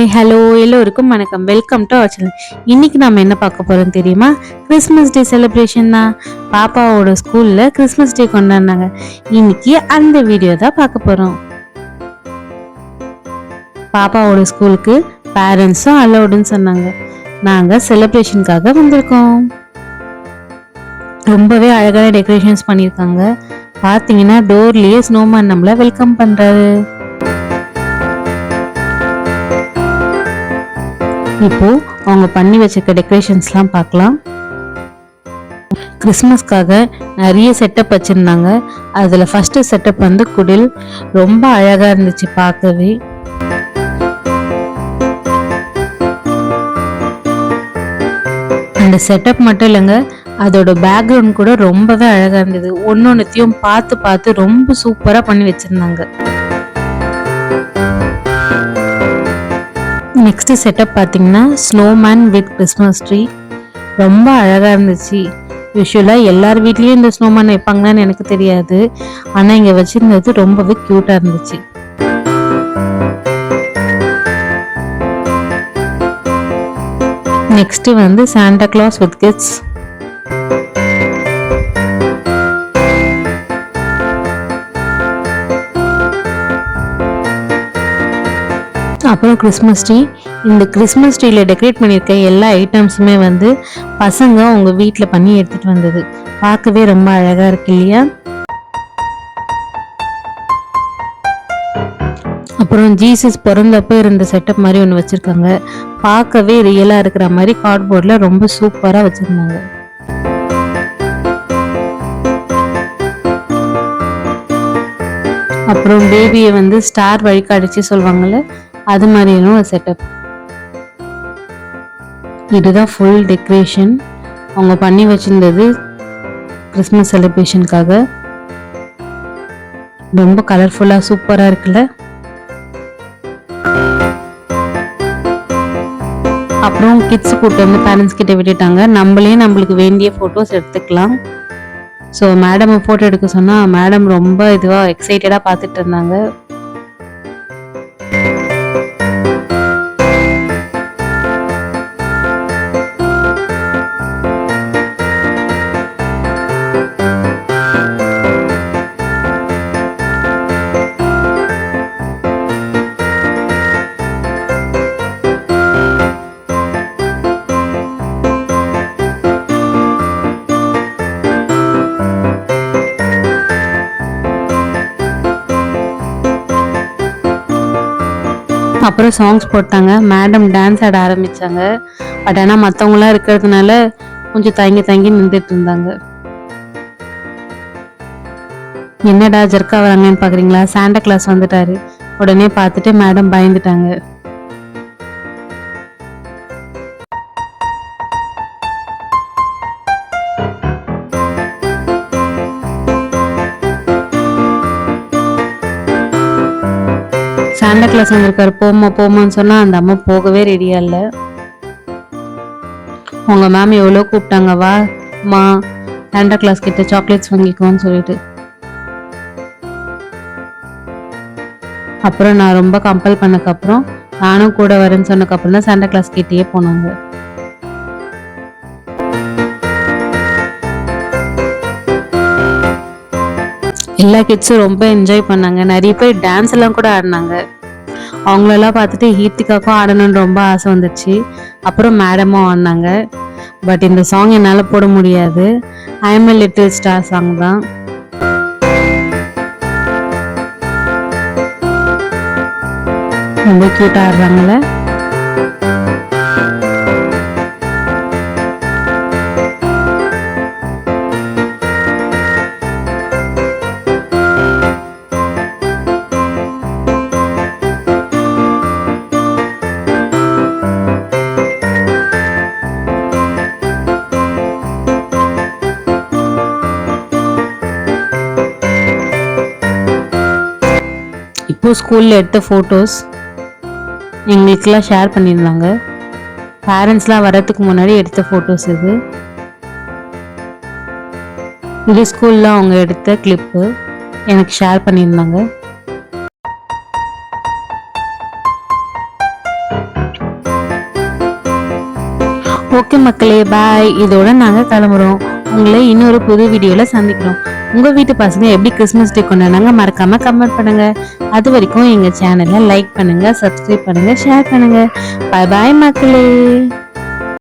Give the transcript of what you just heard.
Hi hello எல்லோருக்கும் வணக்கம். Welcome to our channel. இன்னைக்கு நாம என்ன பார்க்க போறோம் தெரியுமா? கிறிஸ்மஸ் டே செலிப்ரேஷன் தான். பாப்பாவோட ஸ்கூல்ல கிறிஸ்மஸ் டே கொண்டாடினாங்க. இன்னைக்கு அந்த வீடியோ தான் பார்க்க போறோம். பாப்பாவோட ஸ்கூலுக்கு பேரண்ட்ஸும் அலௌடுன்னு சொன்னாங்க. நாங்க செலிப்ரேஷனுக்காக வந்திருக்கோம். ரொம்பவே அழகான டெக்கரேஷன்ஸ் பண்ணியிருக்காங்க. பார்த்தீங்கன்னா டோர்லயே ஸ்னோமேன் நம்மள வெல்கம் பண்றாரு. இப்போ அவங்க பண்ணி வச்சிருக்க டெக்கரேஷன்ஸ்லாம் பார்க்கலாம். கிறிஸ்மஸ்க்காக நிறைய செட்டப் வச்சிருந்தாங்க. அதுல ஃபர்ஸ்ட் செட்டப் வந்து குடில் ரொம்ப அழகா இருந்துச்சு பார்க்கவே. அந்த செட்டப் மட்டும் இல்லைங்க, அதோட பேக்ரவுண்ட் கூட ரொம்பவே அழகா இருந்தது. ஒன்னொன்னுத்தையும் பார்த்து பார்த்து ரொம்ப சூப்பரா பண்ணி வச்சிருந்தாங்க. நெக்ஸ்ட் செட்டப் பார்த்தீங்கன்னா ஸ்னோமேன் வித் கிறிஸ்மஸ் ட்ரீ. ரொம்ப அழகா இருந்துச்சு. யூஸ்வலா எல்லார் வீட்லயும் இந்த ஸ்னோமேன் வைப்பாங்களான்னு எனக்கு தெரியாது, ஆனா இங்க வச்சிருந்தது ரொம்பவே கியூட்டா இருந்துச்சு. நெக்ஸ்ட் வந்து சாண்டா கிளாஸ் வித் கிட்ஸ். அப்புறம் கிறிஸ்மஸ் ட்ரீ. இந்த கிறிஸ்மஸ் ட்ரீல டெக்கரேட் பண்ணியிருக்க எல்லா ஐட்டம்ஸுமே வந்து பசங்க அவங்க வீட்டில் பண்ணி எடுத்துட்டு வந்தது. பார்க்கவே ரொம்ப அழகா இருக்கு இல்லையா? அப்புறம் ஜீசஸ் பிறந்தப்ப இருந்த செட்டப் மாதிரி ஒன்று வச்சிருக்காங்க. பார்க்கவே ரியலா இருக்கிற மாதிரி கார்ட்போர்ட்ல ரொம்ப சூப்பரா வச்சிருந்தாங்க. அப்புறம் பேபியை வந்து ஸ்டார் வழிகாடிச்சு சொல்லுவாங்கல்ல, அது மாதிரியான ஒரு செட்டப். இதுதான் ஃபுல் டெக்கரேஷன் அவங்க பண்ணி வச்சிருந்தது கிறிஸ்மஸ் செலிப்ரேஷனுக்காக. ரொம்ப கலர்ஃபுல்லா சூப்பரா இருக்குல்ல? அப்புறம் கிட்ஸ் கூட்டு வந்து பேரண்ட்ஸ் கிட்ட விட்டுட்டாங்க. நம்மளுக்கு வேண்டிய போட்டோஸ் எடுத்துக்கலாம். ஸோ மேடம் போட்டோ எடுக்க சொன்னா மேடம் ரொம்ப இதுவா எக்ஸைட்டடா பார்த்துட்டு இருந்தாங்க. அப்புறம் சாங்ஸ் போட்டாங்க. மேடம் டான்ஸ் ஆட ஆரம்பிச்சாங்க. பட் ஆனால் மற்றவங்களாம் இருக்கிறதுனால கொஞ்சம் தயங்கி நின்றுட்டு இருந்தாங்க. என்னடா ஜர்க்கா வராங்கன்னு பாக்குறீங்களா? சாண்டா கிளாஸ் வந்துட்டாரு. உடனே பார்த்துட்டு மேடம் பயந்துட்டாங்க. சாண்டா கிளாஸ் வந்திருக்காரு, போமான்னு சொன்னா அந்த அம்மா போகவே ரெடியா இல்ல. உங்க மேம் எவ்வளோ கூப்பிட்டாங்க, வா மா சாண்டா கிளாஸ் கிட்ட சாக்லேட்ஸ் வாங்கிக்குவோன்னு சொல்லிட்டு. அப்புறம் நான் ரொம்ப கம்பல் பண்ணக்கப்புறம் நானும் கூட வரேன்னு சொன்னக்கப்புறம் தான் சாண்டா கிளாஸ் கிட்டேயே போனாங்க. எல்லா கிட்ஸும் ரொம்ப என்ஜாய் பண்ணாங்க. நிறைய பேர் டான்ஸ் எல்லாம் கூட ஆடினாங்க. அவங்களெல்லாம் பார்த்துட்டு ஹீர்த்திகாக்கும் ஆடணும்னு ரொம்ப ஆசை வந்துச்சு. அப்புறம் மேடமும் ஆடினாங்க. பட் இந்த சாங் என்னால் போட முடியாது. I am a little star song தான். ரொம்ப கியூட்டா ஆடுறாங்கல்ல? இப்போ ஸ்கூல்ல எடுத்த போட்டோஸ் எங்களுக்கெல்லாம் ஷேர் பண்ணியிருந்தாங்க. பேரண்ட்ஸ்லாம் வரதுக்கு முன்னாடி எடுத்த ஃபோட்டோஸ் இது ஸ்கூலில் அவங்க எடுத்த கிளிப்பு எனக்கு ஷேர் பண்ணியிருந்தாங்க. ஓகே மக்களே, பாய். இதோட நாங்கள் கிளம்புறோம். உங்களை இன்னொரு புது வீடியோவில் சந்திக்கிறோம். உங்கள் வீட்டு பசங்க எப்படி கிறிஸ்மஸ் டே கொண்டாடுனாங்க மறக்காம கமெண்ட் பண்ணுங்க. அது வரைக்கும் எங்கள் சேனலை லைக் பண்ணுங்க, சப்ஸ்கிரைப் பண்ணுங்க, ஷேர் பண்ணுங்க. பாய் பாய் மக்களே.